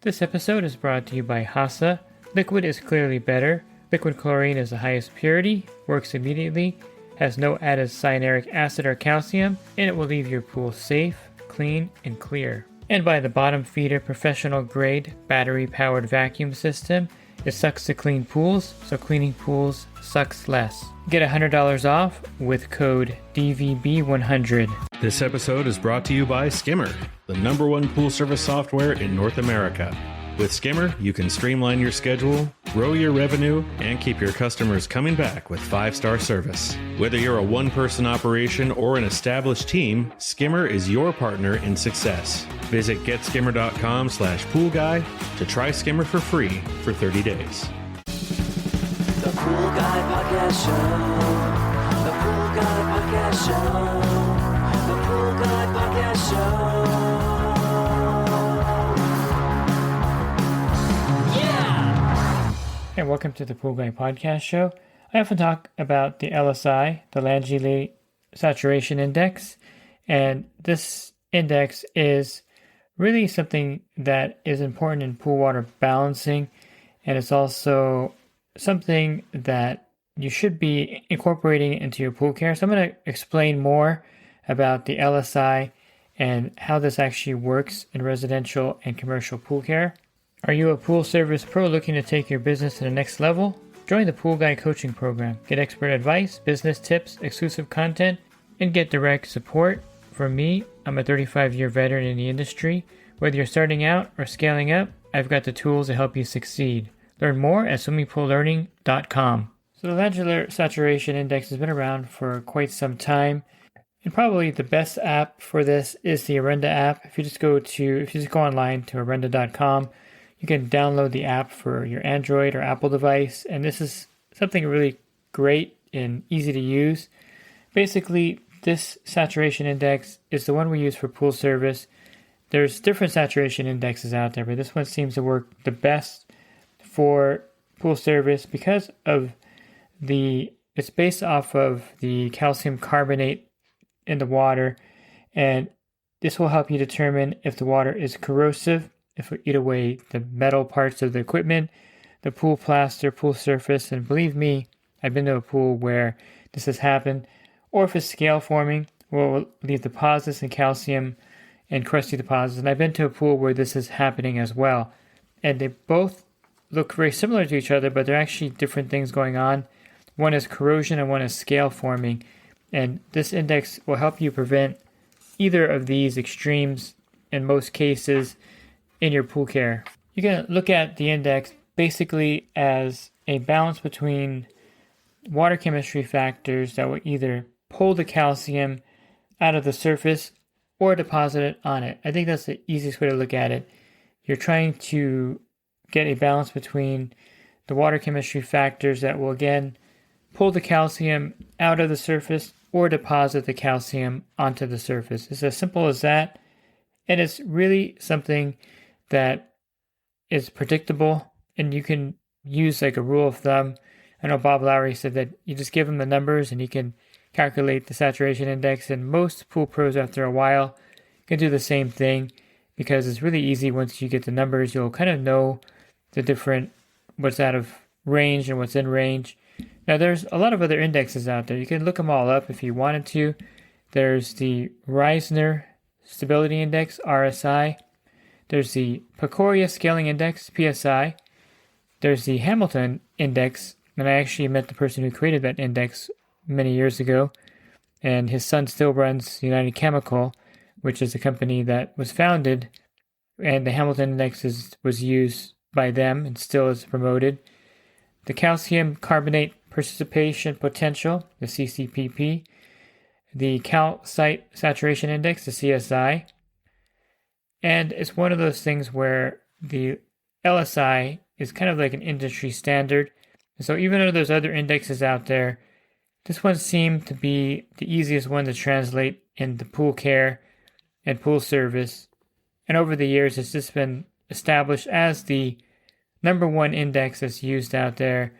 This episode is brought to you by Hasa. Liquid is clearly better. Liquid chlorine is the highest purity, works immediately, has no added cyanuric acid or calcium, and it will leave your pool safe, clean, and clear. And by the Bottom Feeder professional grade battery powered vacuum system. It sucks to clean pools, so cleaning pools sucks less. Get $100 off with code DVB100. This episode is brought to you by Skimmer, the #1 pool service software in North America. With Skimmer, you can streamline your schedule, grow your revenue, and keep your customers coming back with 5-star service. Whether you're a one-person operation or an established team, Skimmer is your partner in success. Visit getskimmer.com/poolguy to try Skimmer for free for 30 days. The Pool Guy Podcast Show. The Pool Guy Podcast Show. The Pool Guy Podcast Show. And welcome to the Pool Guy Podcast Show. I often talk about the LSI, the Langelier Saturation Index, and this index is really something that is important in pool water balancing, and it's also something that you should be incorporating into your pool care. So I'm going to explain more about the LSI and how this actually works in residential and commercial pool care. Are you a pool service pro looking to take your business to the next level? Join the Pool Guy Coaching Program. Get expert advice, business tips, exclusive content, and get direct support from me. I'm a 35-year veteran in the industry. Whether you're starting out or scaling up, I've got the tools to help you succeed. Learn more at swimmingpoollearning.com. So the Langelier Saturation Index has been around for quite some time. And probably the best app for this is the Arenda app. If you just go online to arenda.com, you can download the app for your Android or Apple device, and this is something really great and easy to use. Basically, this saturation index is the one we use for pool service. There's different saturation indexes out there, but this one seems to work the best for pool service because of it's based off of the calcium carbonate in the water, and this will help you determine if the water is corrosive, if it eat away the metal parts of the equipment, the pool plaster, pool surface, and believe me, I've been to a pool where this has happened, or if it's scale forming, will leave deposits in calcium and crusty deposits. And I've been to a pool where this is happening as well. And they both look very similar to each other, but they're actually different things going on. One is corrosion and one is scale forming. And this index will help you prevent either of these extremes in most cases in your pool care. You can look at the index basically as a balance between water chemistry factors that will either pull the calcium out of the surface or deposit it on it. I think that's the easiest way to look at it. You're trying to get a balance between the water chemistry factors that will again pull the calcium out of the surface or deposit the calcium onto the surface. It's as simple as that, and it's really something that is predictable, and you can use like a rule of thumb. I know Bob Lowry said that you just give him the numbers and he can calculate the saturation index, and most pool pros after a while can do the same thing because it's really easy. Once you get the numbers, you'll kind of know the different, what's out of range and what's in range. Now there's a lot of other indexes out there. You can look them all up if you wanted to. There's the Reisner Stability Index, RSI. There's the Precautions Scaling Index, PSI. There's the Hamilton Index, and I actually met the person who created that index many years ago, and his son still runs United Chemical, which is a company that was founded, and the Hamilton Index was used by them and still is promoted. The Calcium Carbonate Precipitation Potential, the CCPP. The Calcite Saturation Index, the CSI. And it's one of those things where the LSI is kind of like an industry standard. And so even though there's other indexes out there, this one seemed to be the easiest one to translate into pool care and pool service. And over the years, it's just been established as the #1 index that's used out there.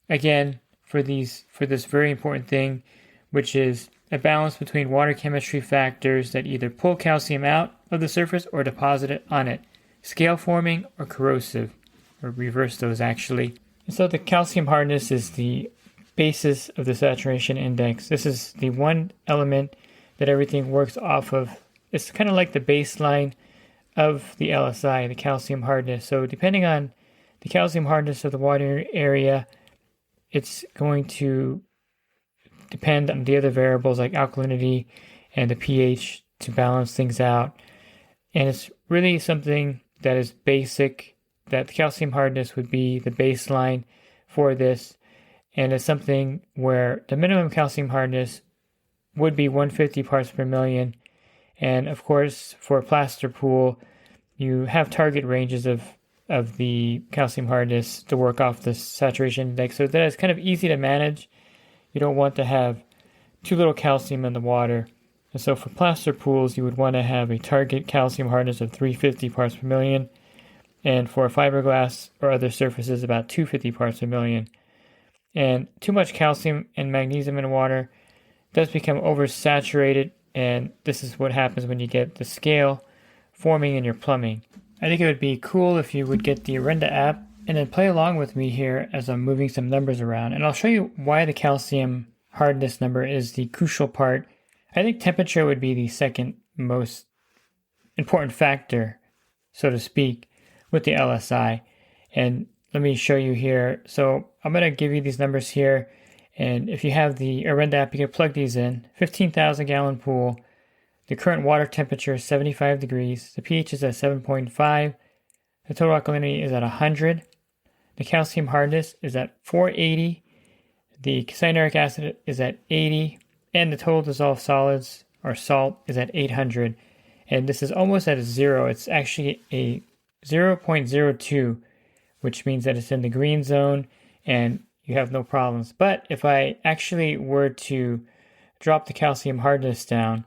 Again, for this very important thing, which is a balance between water chemistry factors that either pull calcium out of the surface or deposit it on it. scale forming or corrosive, or reverse those actually. And so the calcium hardness is the basis of the saturation index. This is the one element that everything works off of. It's kind of like the baseline of the LSI, the calcium hardness. So depending on the calcium hardness of the water area, it's going to depend on the other variables like alkalinity and the pH to balance things out. And it's really something that is basic, that the calcium hardness would be the baseline for this. And it's something where the minimum calcium hardness would be 150 parts per million. And of course, for a plaster pool, you have target ranges of the calcium hardness to work off the saturation index, so that it's kind of easy to manage. You don't want to have too little calcium in the water. And so for plaster pools, you would want to have a target calcium hardness of 350 parts per million. And for fiberglass or other surfaces, about 250 parts per million. And too much calcium and magnesium in water does become oversaturated, and this is what happens when you get the scale forming in your plumbing. I think it would be cool if you would get the Arenda app and then play along with me here as I'm moving some numbers around. And I'll show you why the calcium hardness number is the crucial part. I think temperature would be the second most important factor, so to speak, with the LSI. And let me show you here. So I'm going to give you these numbers here. And if you have the Arenda app, you can plug these in. 15,000 gallon pool. The current water temperature is 75 degrees. The pH is at 7.5. The total alkalinity is at 100. The calcium hardness is at 480. The cyanuric acid is at 80. And the total dissolved solids, or salt, is at 800. And this is almost at a zero. It's actually a 0.02, which means that it's in the green zone and you have no problems. But if I actually were to drop the calcium hardness down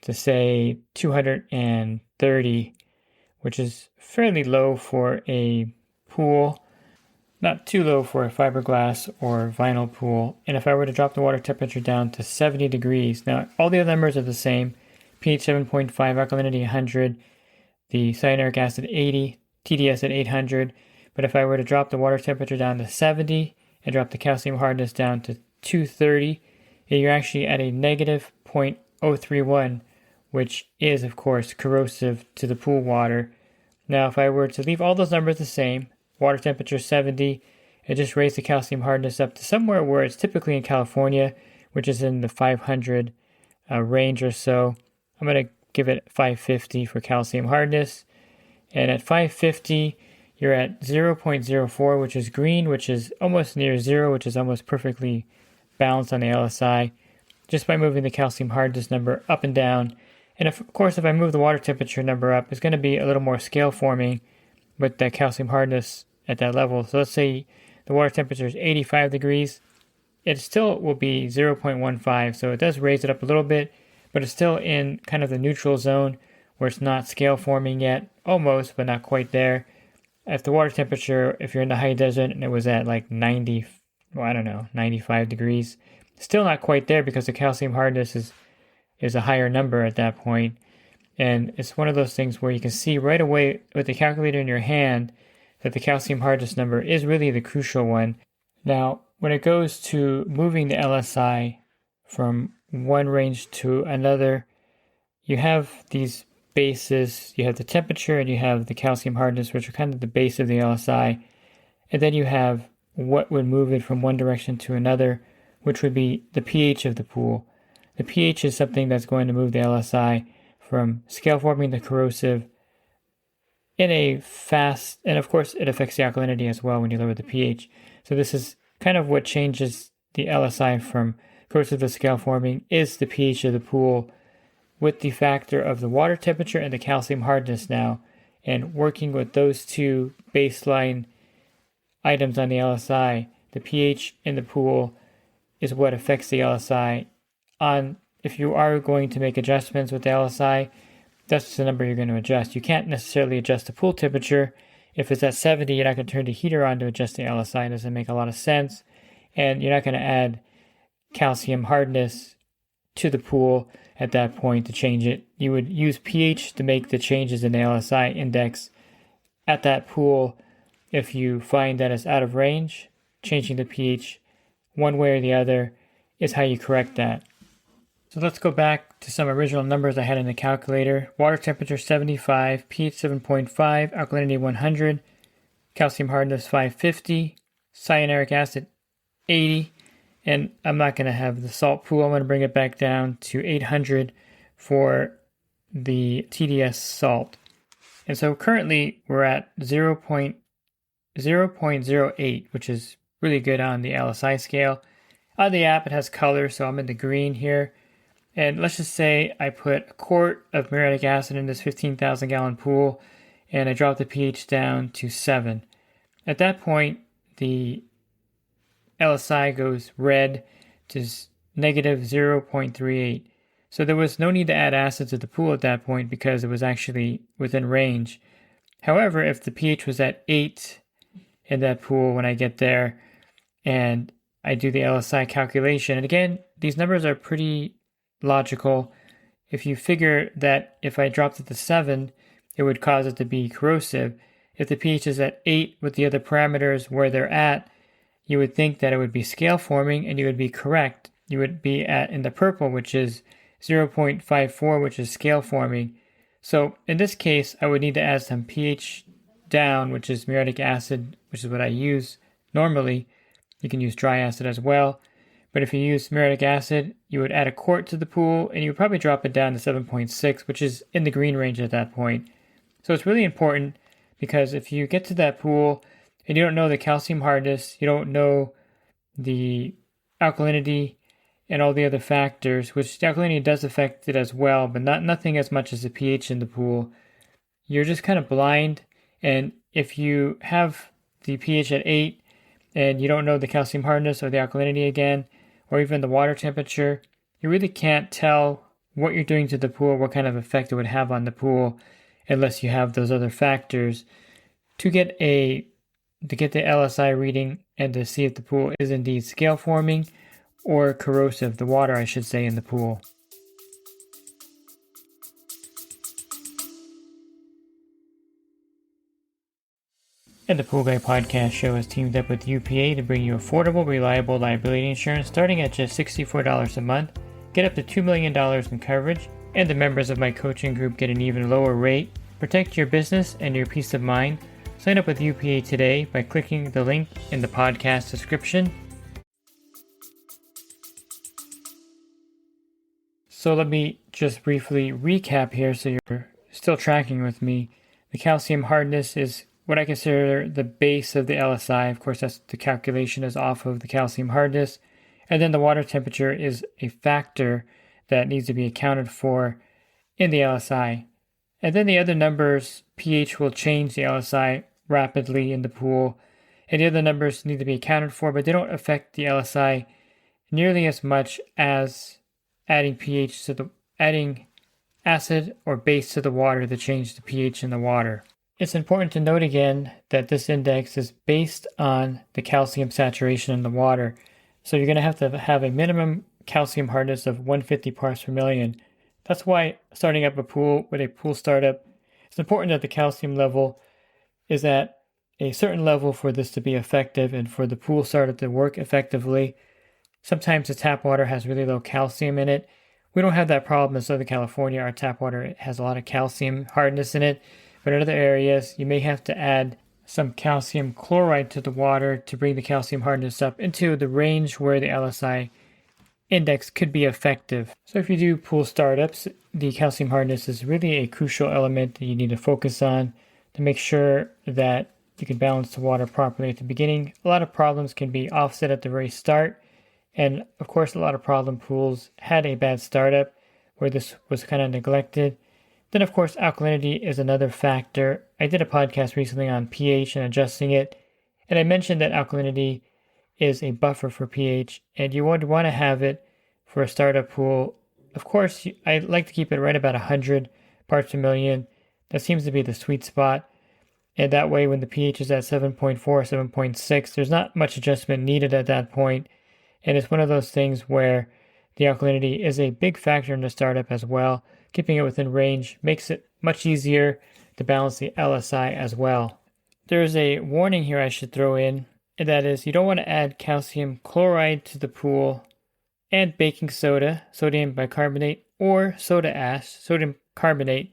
to say 230, which is fairly low for a pool, not too low for a fiberglass or vinyl pool. And if I were to drop the water temperature down to 70 degrees, now all the other numbers are the same, pH 7.5, alkalinity 100, the cyanuric acid 80, TDS at 800. But if I were to drop the water temperature down to 70 and drop the calcium hardness down to 230, you're actually at a negative 0.031, which is, of course, corrosive to the pool water. Now, if I were to leave all those numbers the same, water temperature 70, and just raise the calcium hardness up to somewhere where it's typically in California, which is in the 500 range or so. I'm going to give it 550 for calcium hardness. And at 550, you're at 0.04, which is green, which is almost near zero, which is almost perfectly balanced on the LSI, just by moving the calcium hardness number up and down. And of course, if I move the water temperature number up, it's going to be a little more scale forming with that calcium hardness at that level. So let's say the water temperature is 85 degrees. It still will be 0.15, so it does raise it up a little bit, but it's still in kind of the neutral zone where it's not scale forming yet, almost, but not quite there. If the water temperature, if you're in the high desert and it was at like 95 degrees, still not quite there because the calcium hardness is a higher number at that point. And it's one of those things where you can see right away with the calculator in your hand that the calcium hardness number is really the crucial one. Now, when it goes to moving the LSI from one range to another, you have these bases. You have the temperature and you have the calcium hardness, which are kind of the base of the LSI. And then you have what would move it from one direction to another, which would be the pH of the pool. The pH is something that's going to move the LSI from scale forming to corrosive in a fast, and of course it affects the alkalinity as well when you lower the pH. So this is kind of what changes the LSI from corrosive to scale forming is the pH of the pool with the factor of the water temperature and the calcium hardness now. And working with those two baseline items on the LSI, the pH in the pool is what affects the LSI. If you are going to make adjustments with the LSI, that's the number you're going to adjust. You can't necessarily adjust the pool temperature. If it's at 70, you're not going to turn the heater on to adjust the LSI. It doesn't make a lot of sense. And you're not going to add calcium hardness to the pool at that point to change it. You would use pH to make the changes in the LSI index at that pool, if you find that it's out of range, changing the pH one way or the other is how you correct that. So let's go back to some original numbers I had in the calculator. Water temperature 75, pH 7.5, alkalinity 100, calcium hardness 550, cyanuric acid 80, and I'm not going to have the salt pool. I'm going to bring it back down to 800 for the TDS salt. And so currently we're at 0.08, which is really good on the LSI scale. On the app, it has color, so I'm in the green here. And let's just say I put a quart of muriatic acid in this 15,000 gallon pool, and I drop the pH down to 7. At that point, the LSI goes red to negative 0.38. So there was no need to add acid to the pool at that point because it was actually within range. However, if the pH was at 8 in that pool when I get there and I do the LSI calculation, and again, these numbers are pretty logical. If you figure that if I dropped it to 7, it would cause it to be corrosive. If the pH is at 8 with the other parameters where they're at, you would think that it would be scale forming, and you would be correct. You would be at in the purple, which is 0.54, which is scale forming. So in this case, I would need to add some pH down, which is muriatic acid, which is what I use normally. You can use dry acid as well. But if you use muriatic acid, you would add a quart to the pool, and you would probably drop it down to 7.6, which is in the green range at that point. So it's really important, because if you get to that pool and you don't know the calcium hardness, you don't know the alkalinity and all the other factors, which the alkalinity does affect it as well, but nothing as much as the pH in the pool, you're just kind of blind. And if you have the pH at 8 and you don't know the calcium hardness or the alkalinity again, or even the water temperature, you really can't tell what you're doing to the pool, what kind of effect it would have on the pool, unless you have those other factors. To get the LSI reading and to see if the pool is indeed scale forming or corrosive, the water I should say in the pool. And the Pool Guy Podcast Show has teamed up with UPA to bring you affordable, reliable liability insurance starting at just $64 a month. Get up to $2 million in coverage, and the members of my coaching group get an even lower rate. Protect your business and your peace of mind. Sign up with UPA today by clicking the link in the podcast description. So let me just briefly recap here so you're still tracking with me. The calcium hardness is what I consider the base of the LSI. Of course, that's the calculation is off of the calcium hardness. And then the water temperature is a factor that needs to be accounted for in the LSI. And then the other numbers, pH will change the LSI rapidly in the pool. And the other numbers need to be accounted for, but they don't affect the LSI nearly as much as adding acid or base to the water to change the pH in the water. It's important to note again that this index is based on the calcium saturation in the water. So you're going to have a minimum calcium hardness of 150 parts per million. That's why starting up a pool with a pool startup, it's important that the calcium level is at a certain level for this to be effective and for the pool startup to work effectively. Sometimes the tap water has really low calcium in it. We don't have that problem in Southern California. Our tap water has a lot of calcium hardness in it. But in other areas, you may have to add some calcium chloride to the water to bring the calcium hardness up into the range where the LSI index could be effective. So if you do pool startups, the calcium hardness is really a crucial element that you need to focus on to make sure that you can balance the water properly at the beginning. A lot of problems can be offset at the very start. And of course, a lot of problem pools had a bad startup where this was kind of neglected. Then, of course, alkalinity is another factor. I did a podcast recently on pH and adjusting it, and I mentioned that alkalinity is a buffer for pH, and you would want to have it for a startup pool. Of course, I like to keep it right about 100 parts per million. That seems to be the sweet spot, and that way when the pH is at 7.4, 7.6, there's not much adjustment needed at that point, and it's one of those things where the alkalinity is a big factor in the startup as well. Keeping it within range makes it much easier to balance the LSI as well. There's a warning here I should throw in, and that is you don't want to add calcium chloride to the pool and baking soda, sodium bicarbonate, or soda ash, sodium carbonate,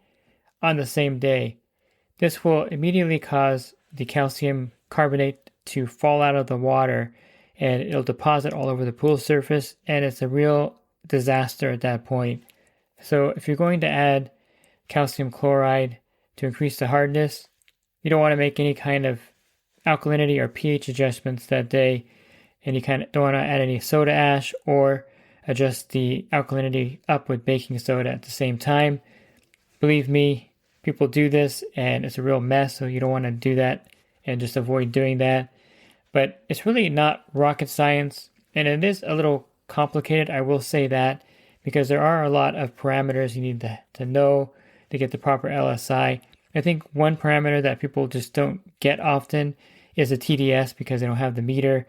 on the same day. This will immediately cause the calcium carbonate to fall out of the water, and it'll deposit all over the pool surface, and it's a real disaster at that point. So if you're going to add calcium chloride to increase the hardness, you don't want to make any kind of alkalinity or pH adjustments that day, and you kind of don't want to add any soda ash or adjust the alkalinity up with baking soda at the same time. Believe me, people do this and it's a real mess, so you don't want to do that and just avoid doing that. But it's really not rocket science, and it is a little complicated, I will say that, because there are a lot of parameters you need to know to get the proper LSI. I think one parameter that people just don't get often is the TDS because they don't have the meter,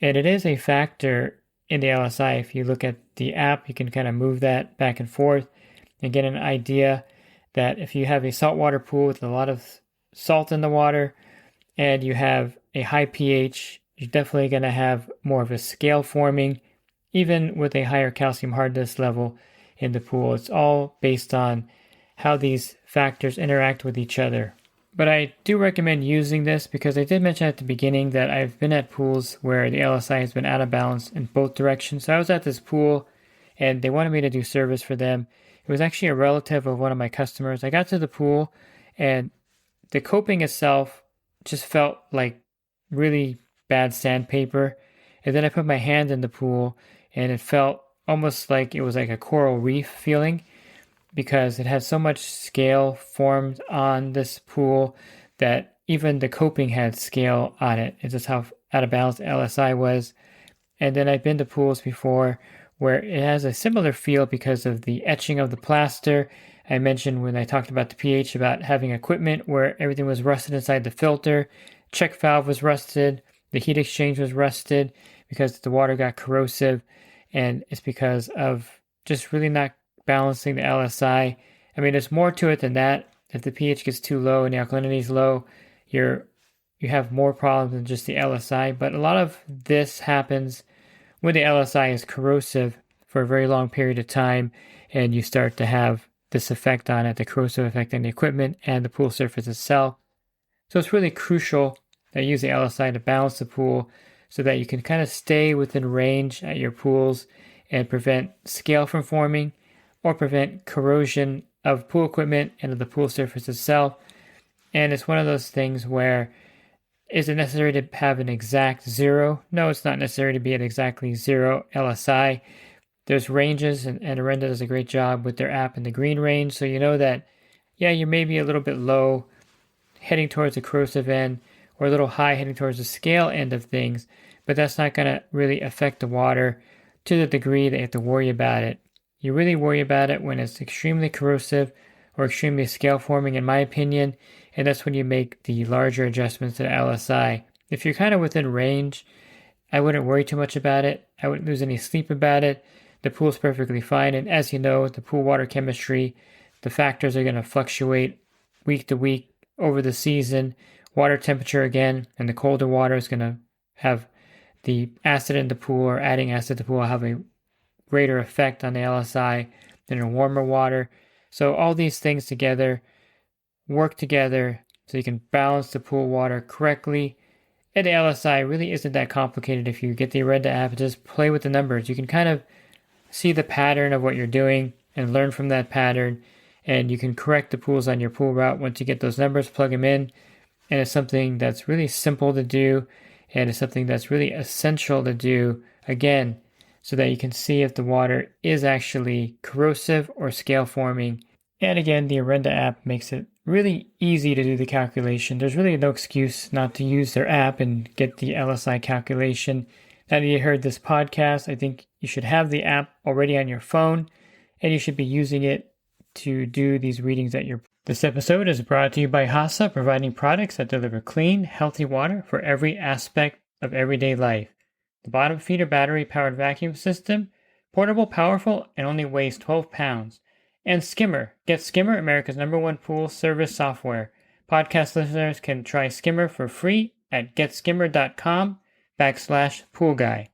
and it is a factor in the LSI. If you look at the app, you can kind of move that back and forth and get an idea that if you have a saltwater pool with a lot of salt in the water and you have a high pH, you're definitely going to have more of a scale forming, even with a higher calcium hardness level in the pool. It's all based on how these factors interact with each other. But I do recommend using this because I did mention at the beginning that I've been at pools where the LSI has been out of balance in both directions. So I was at this pool and they wanted me to do service for them. It was actually a relative of one of my customers. I got to the pool and the coping itself just felt like really bad sandpaper. And then I put my hand in the pool and it felt almost like it was like a coral reef feeling, because it had so much scale formed on this pool that even the coping had scale on it. It's just how out of balance the LSI was. And then I've been to pools before where it has a similar feel because of the etching of the plaster. I mentioned when I talked about the pH about having equipment where everything was rusted inside the filter. Check valve was rusted. The heat exchange was rusted because the water got corrosive. And it's because of just really not balancing the LSI. I mean, there's more to it than that. If the pH gets too low and the alkalinity is low, you have more problems than just the LSI. But a lot of this happens when the LSI is corrosive for a very long period of time, and you start to have this effect on it, the corrosive effect on the equipment and the pool surface itself. So it's really crucial that you use the LSI to balance the pool so that you can kind of stay within range at your pools and prevent scale from forming or prevent corrosion of pool equipment and of the pool surface itself. And it's one of those things where, is it necessary to have an exact zero? No, it's not necessary to be at exactly zero LSI. There's ranges, and Arenda does a great job with their app in the green range. So you know that, yeah, you're maybe a little bit low heading towards the corrosive end, or a little high heading towards the scale end of things, but that's not going to really affect the water to the degree that you have to worry about it. You really worry about it when it's extremely corrosive or extremely scale forming, in my opinion, and that's when you make the larger adjustments to the LSI. If you're kind of within range, I wouldn't worry too much about it. I wouldn't lose any sleep about it. The pool's perfectly fine, and as you know, the pool water chemistry, the factors are going to fluctuate week to week over the season. Water temperature again, and the colder water is going to have the acid in the pool, or adding acid to the pool will have a greater effect on the LSI than in warmer water. So all these things together work together so you can balance the pool water correctly. And the LSI really isn't that complicated. If you get the Arenda app, just play with the numbers. You can kind of see the pattern of what you're doing and learn from that pattern. And you can correct the pools on your pool route once you get those numbers, plug them in. And it's something that's really simple to do, and it's something that's really essential to do, again, so that you can see if the water is actually corrosive or scale forming. And again, the Arenda app makes it really easy to do the calculation. There's really no excuse not to use their app and get the LSI calculation. Now that you heard this podcast, I think you should have the app already on your phone, and you should be using it to do these readings at your pool. This episode is brought to you by HASA, providing products that deliver clean, healthy water for every aspect of everyday life. The bottom feeder battery-powered vacuum system, portable, powerful, and only weighs 12 pounds. And Skimmer. Get Skimmer, America's #1 pool service software. Podcast listeners can try Skimmer for free at getskimmer.com/poolguy.